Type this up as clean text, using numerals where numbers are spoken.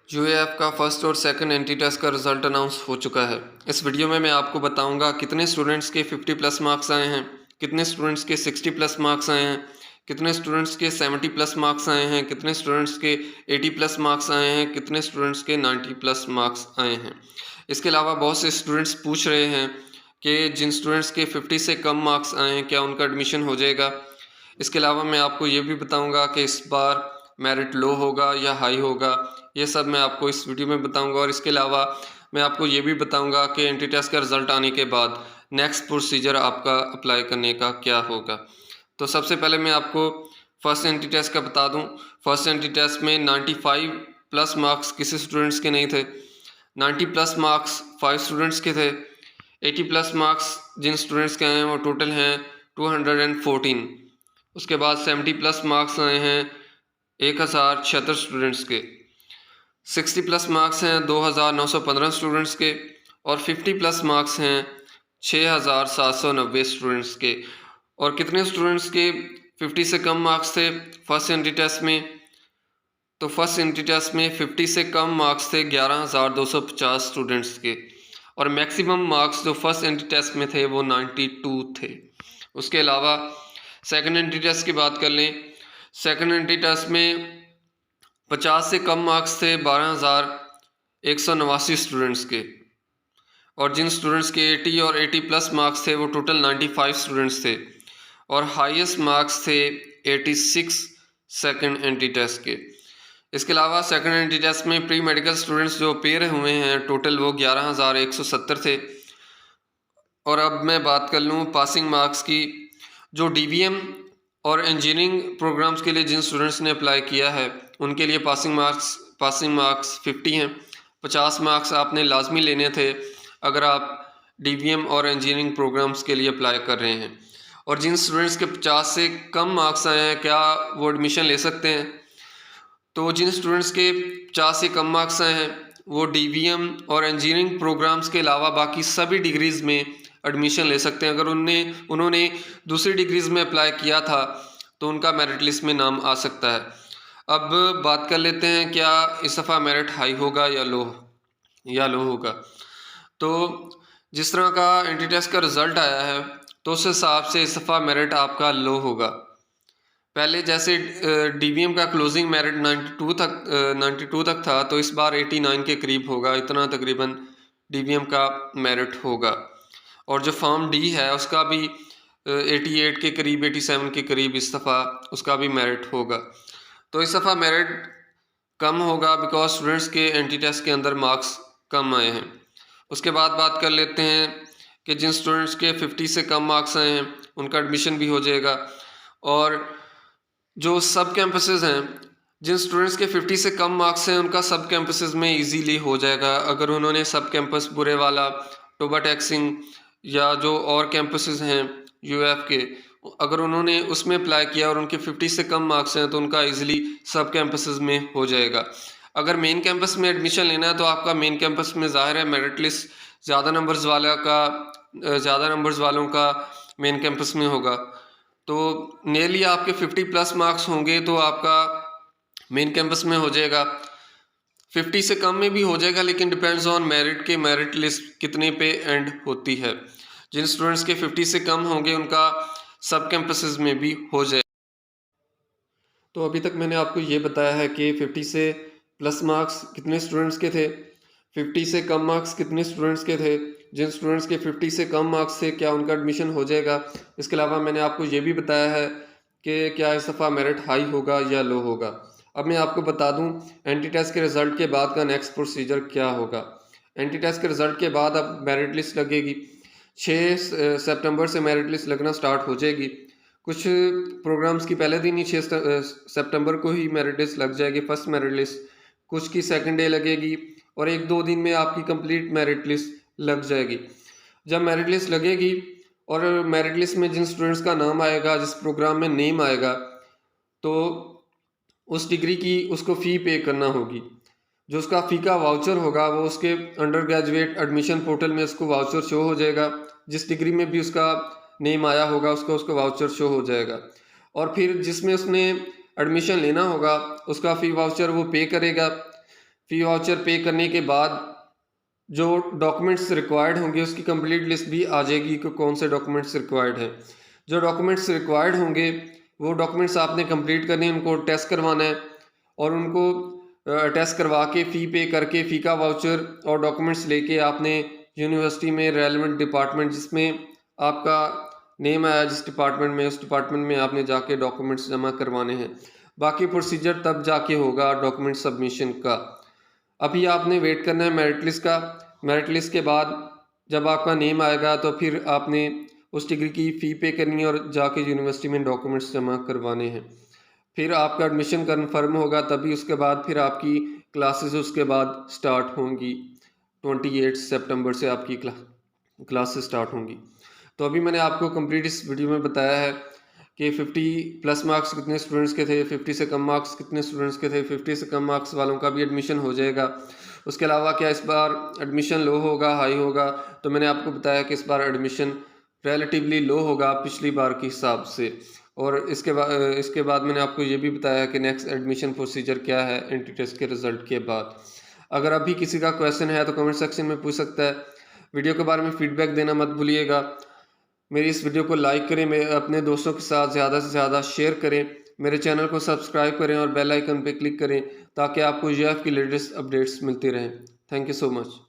यूएएफ का फर्स्ट और second entry test का रिजल्ट अनाउंस हो चुका है। इस वीडियो में मैं आपको बताऊंगा कितने स्टूडेंट्स के 50 प्लस मार्क्स आए हैं, कितने स्टूडेंट्स के 60 प्लस मार्क्स आए हैं, कितने स्टूडेंट्स के 70 प्लस मार्क्स आए हैं, कितने स्टूडेंट्स के 80 प्लस मार्क्स आए हैं, कितने स्टूडेंट्स के 90 प्लस मार्क्स आए हैं। इसके अलावा बहुत से स्टूडेंट्स पूछ रहे हैं कि जिन स्टूडेंट्स के 50 से कम मार्क्स आए हैं क्या उनका एडमिशन हो जाएगा। इसके अलावा मैं आपको ये भी बताऊंगा कि इस बार मेरिट लो होगा या हाई होगा। ये सब मैं आपको इस वीडियो में बताऊंगा और इसके अलावा मैं आपको ये भी बताऊंगा कि एंट्री टेस्ट का रिज़ल्ट आने के बाद नेक्स्ट प्रोसीजर आपका अप्लाई करने का क्या होगा। तो सबसे पहले मैं आपको फर्स्ट एंट्री टेस्ट का बता दूं। फर्स्ट एंट्री टेस्ट में 95 प्लस मार्क्स किसी स्टूडेंट्स के नहीं थे। 90 प्लस मार्क्स 5 स्टूडेंट्स के थे। 80 प्लस मार्क्स जिन स्टूडेंट्स के हैं वो टोटल हैं 214। उसके बाद 70 प्लस मार्क्स आए हैं 1076 स्टूडेंट्स के। 60 प्लस मार्क्स हैं 2915 स्टूडेंट्स के और 50 प्लस मार्क्स हैं 6790 स्टूडेंट्स के। और कितने स्टूडेंट्स के 50 से कम मार्क्स थे फर्स्ट एंट्री टेस्ट में? तो फर्स्ट एंट्री टेस्ट में 50 से कम मार्क्स थे 11250 स्टूडेंट्स के और मैक्सिमम मार्क्स जो फर्स्ट एंट्री टेस्ट में थे वो 92 थे। उसके अलावा सेकंड एंट्री टेस्ट की बात कर लें। सेकंड एंट्री टेस्ट में 50 से कम मार्क्स थे 12189 स्टूडेंट्स के और जिन स्टूडेंट्स के 80 और 80 प्लस मार्क्स थे वो टोटल 95 स्टूडेंट्स थे और हाईएस्ट मार्क्स थे 86 सेकंड एंट्री टेस्ट के। इसके अलावा सेकंड एंट्री टेस्ट में प्री मेडिकल स्टूडेंट्स जो अपेयर हुए हैं टोटल वो 11170 थे। और अब मैं बात कर लूँ पासिंग मार्क्स की। जो डीवीएम और इंजीनियरिंग प्रोग्राम्स के लिए जिन स्टूडेंट्स ने अप्लाई किया है उनके लिए पासिंग मार्क्स 50 हैं। 50 मार्क्स आपने लाजमी लेने थे अगर आप डीवीएम और इंजीनियरिंग प्रोग्राम्स के लिए अप्लाई कर रहे हैं। और जिन स्टूडेंट्स के 50 से कम मार्क्स आए हैं क्या वो एडमिशन ले सकते हैं? तो जिन स्टूडेंट्स के 50 से कम मार्क्स आए हैं वो डीवीएम और इंजीनियरिंग प्रोग्राम्स के अलावा बाकी सभी डिग्रीज़ में एडमिशन ले सकते हैं। अगर उन्होंने दूसरी डिग्रीज़ में अप्लाई किया था तो उनका मेरिट लिस्ट में नाम आ सकता है। अब बात कर लेते हैं क्या इस दफ़ा मेरिट हाई होगा या लो होगा। तो जिस तरह का एंट्री टेस्ट का रिज़ल्ट आया है तो उस हिसाब से इस दफ़ा मेरिट आपका लो होगा। पहले जैसे डीवीएम का क्लोजिंग मेरिट 92 तक था तो इस बार 89 के करीब होगा। इतना तकरीबन डीवीएम का मेरिट होगा। और जो फॉर्म डी है उसका भी 88 के करीब 87 के करीब इस दफ़ा उसका भी मेरिट होगा। तो इस दफ़ा मेरिट कम होगा बिकॉज स्टूडेंट्स के एंट्री टेस्ट के अंदर मार्क्स कम आए हैं। उसके बाद बात कर लेते हैं कि जिन स्टूडेंट्स के 50 से कम मार्क्स आए हैं उनका एडमिशन भी हो जाएगा। और जो सब कैंपसेस हैं जिन स्टूडेंट्स के 50 से कम मार्क्स हैं उनका सब कैंपसेस में इजीली हो जाएगा। अगर उन्होंने सब कैंपस बुरे वाला, टोबा टैक्सिंग या जो और कैंपसेस हैं यूएफ के, अगर उन्होंने उसमें अप्लाई किया और उनके 50 से कम मार्क्स हैं तो उनका इजीली सब कैंपसेस में हो जाएगा। अगर मेन कैंपस में एडमिशन लेना है तो आपका मेन कैंपस में ज़ाहिर है मेरिट लिस्ट ज़्यादा नंबर्स वालों का मेन कैंपस में होगा। तो नियरली आपके 50 प्लस मार्क्स होंगे तो आपका मेन कैंपस में हो जाएगा। 50 से कम में भी हो जाएगा लेकिन डिपेंड्स ऑन मेरिट लिस्ट कितने पे एंड होती है। जिन स्टूडेंट्स के 50 से कम होंगे उनका सब कैंपसेस में भी हो जाए। तो अभी तक मैंने आपको ये बताया है कि 50 से प्लस मार्क्स कितने स्टूडेंट्स के थे, 50 से कम मार्क्स कितने स्टूडेंट्स के थे, जिन स्टूडेंट्स के 50 से कम मार्क्स थे क्या उनका एडमिशन हो जाएगा। इसके अलावा मैंने आपको ये भी बताया है कि क्या इस दफ़ा मेरिट हाई होगा या लो होगा। अब मैं आपको बता दूं एंट्री टेस्ट के रिज़ल्ट के बाद का नेक्स्ट प्रोसीजर क्या होगा। एंट्री टेस्ट के रिज़ल्ट के बाद अब मेरिट लिस्ट लगेगी। 6 सितंबर से मेरिट लिस्ट लगना स्टार्ट हो जाएगी। कुछ प्रोग्राम्स की पहले दिन ही 6 सितंबर को ही मेरिट लिस्ट लग जाएगी, फर्स्ट मेरिट लिस्ट। कुछ की सेकंड डे लगेगी और 1-2 दिन में आपकी कंप्लीट मेरिट लिस्ट लग जाएगी। जब मेरिट लिस्ट लगेगी और मेरिट लिस्ट में जिन स्टूडेंट्स का नाम आएगा, जिस प्रोग्राम में नेम आएगा, तो उस डिग्री की उसको फ़ी पे करना होगी। जो उसका फ़ी का वाउचर होगा वो उसके अंडर ग्रेजुएट एडमिशन पोर्टल में उसको वाउचर शो हो जाएगा। जिस डिग्री में भी उसका नेम आया होगा उसको वाउचर शो हो जाएगा। और फिर जिसमें उसने एडमिशन लेना होगा उसका फ़ी वाउचर वो पे करेगा। फ़ी वाउचर पे करने के बाद जो डॉक्यूमेंट्स रिक्वायर्ड होंगे उसकी कंप्लीट लिस्ट भी आ जाएगी कि कौन से डॉक्यूमेंट्स रिक्वायर्ड हैं। जो डॉक्यूमेंट्स रिक्वायर्ड होंगे वो डॉक्यूमेंट्स आपने कंप्लीट करने हैं, उनको टेस्ट करवाना है और उनको टेस्ट करवा के फ़ी पे करके फ़ी का वाउचर और डॉक्यूमेंट्स लेके आपने यूनिवर्सिटी में रेलेवेंट डिपार्टमेंट जिसमें आपका नेम आया जिस डिपार्टमेंट में, उस डिपार्टमेंट में आपने जाके डॉक्यूमेंट्स जमा करवाने हैं। बाकी प्रोसीजर तब जाके होगा डॉक्यूमेंट सबमिशन का। अभी आपने वेट करना है मेरिट लिस्ट का। मेरिट लिस्ट के बाद जब आपका नेम आएगा तो फिर आपने उस डिग्री की फ़ी पे करनी है और जाके यूनिवर्सिटी में डॉक्यूमेंट्स जमा करवाने हैं। फिर आपका एडमिशन कन्फर्म होगा तभी उसके बाद फिर आपकी क्लासेस उसके बाद स्टार्ट होंगी। 28 सितंबर से आपकी क्लासेस स्टार्ट होंगी। तो अभी मैंने आपको कंप्लीट इस वीडियो में बताया है कि 50 प्लस मार्क्स कितने स्टूडेंट्स के थे, 50 से कम मार्क्स कितने स्टूडेंट्स के थे। 50 से कम मार्क्स वालों का भी एडमिशन हो जाएगा। उसके अलावा क्या इस बार एडमिशन लो होगा हाई होगा, तो मैंने आपको बताया कि इस बार एडमिशन रिलेटिवली लो होगा पिछली बार के हिसाब से। और इसके बाद मैंने आपको ये भी बताया कि नेक्स्ट एडमिशन प्रोसीजर क्या है एंट्री टेस्ट के रिज़ल्ट के बाद। अगर अभी किसी का क्वेश्चन है तो कमेंट सेक्शन में पूछ सकता है। वीडियो के बारे में फीडबैक देना मत भूलिएगा। मेरी इस वीडियो को लाइक करें, मेरे अपने दोस्तों के साथ ज़्यादा से ज़्यादा शेयर करें, मेरे चैनल को सब्सक्राइब करें और बेल आइकन पर क्लिक करें ताकि आपको यूएफ की लेटेस्ट अपडेट्स मिलती रहें। Thank you so much.